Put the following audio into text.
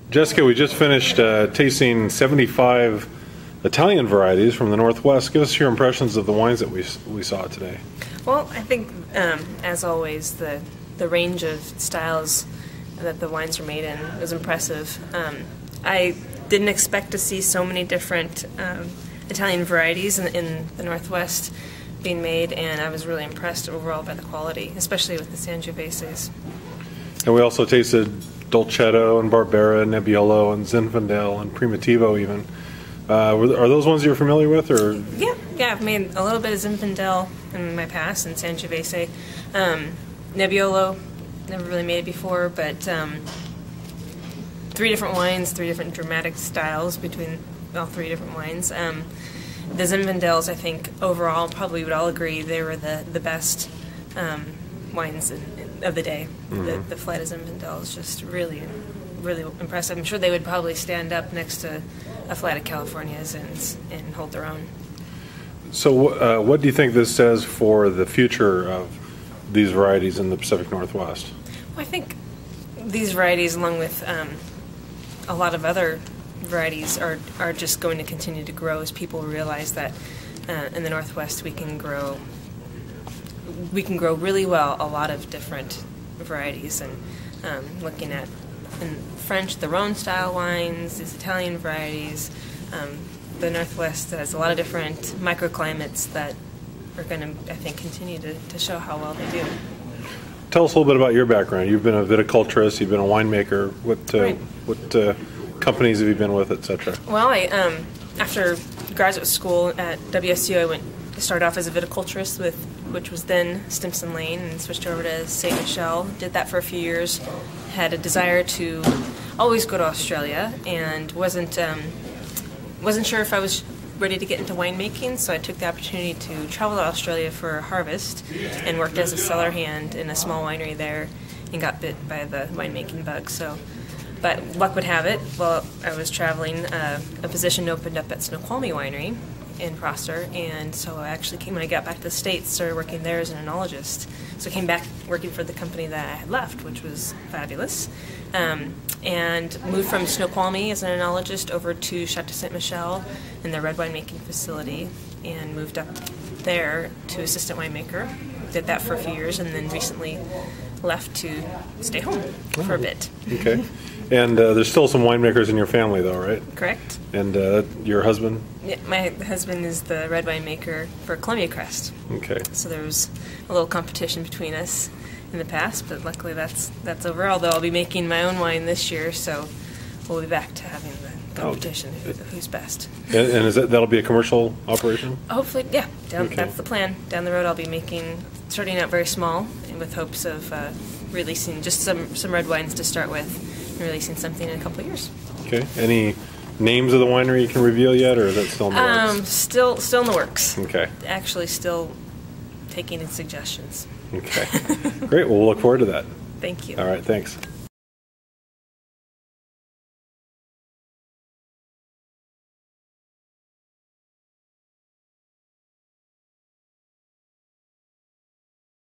Jessica, we just finished tasting 75 Italian varieties from the Northwest. Give us your impressions of the wines that we saw today. Well, I think, as always, the range of styles that the wines were made in was impressive. I didn't expect to see so many different Italian varieties in the Northwest being made, and I was really impressed overall by the quality, especially with the Sangioveses. And we also tasted Dolcetto and Barbera, Nebbiolo and Zinfandel and Primitivo even. Are those ones you're familiar with? Or Yeah, I've made a little bit of Zinfandel in my past and Sangiovese. Nebbiolo, never really made it before, but 3 different wines, 3 different dramatic styles between all 3 different wines. The Zinfandels, I think, overall, probably would all agree they were the best wines of the day. Mm-hmm. The flight of Zinfandel is just really, really impressive. I'm sure they would probably stand up next to a flight of Californias and hold their own. So what do you think this says for the future of these varieties in the Pacific Northwest? Well, I think these varieties, along with a lot of other varieties, are just going to continue to grow as people realize that in the Northwest we can grow really well a lot of different varieties, and looking at in French, the Rhone style wines, these Italian varieties. The Northwest has a lot of different microclimates that are going to, I think, continue to show how well they do. Tell us a little bit about your background. You've been a viticulturist, you've been a winemaker. What companies have you been with, etc.? Well, after graduate school at WSU, I started off as a viticulturist which was then Stimson Lane, and switched over to St. Michel. Did that for a few years. Had a desire to always go to Australia, and wasn't sure if I was ready to get into winemaking, so I took the opportunity to travel to Australia for a harvest and worked as a cellar hand in a small winery there, and got bit by the winemaking bug. But luck would have it, while I was traveling, a position opened up at Snoqualmie Winery in Prosser, and so I actually when I got back to the States, started working there as an enologist. So I came back working for the company that I had left, which was fabulous, and moved from Snoqualmie as an enologist over to Chateau Ste. Michel in their red wine making facility, and moved up there to assistant winemaker. Did that for a few years, and then recently left to stay home for a bit. Okay. And there's still some winemakers in your family, though, right? Correct. And your husband? Yeah, my husband is the red wine maker for Columbia Crest. Okay. So there was a little competition between us in the past, but luckily that's over. Although I'll be making my own wine this year, so we'll be back to having the competition, who's best. And that'll be a commercial operation? Hopefully, yeah. That's the plan. Down the road, I'll be starting out very small, and with hopes of releasing just some red wines to start with, and releasing something in a couple of years. Okay. Any names of the winery you can reveal yet, or is that still in the works? Still in the works. Okay. Actually, still taking in suggestions. Okay. Great. Well, we'll look forward to that. Thank you. All right. Thanks.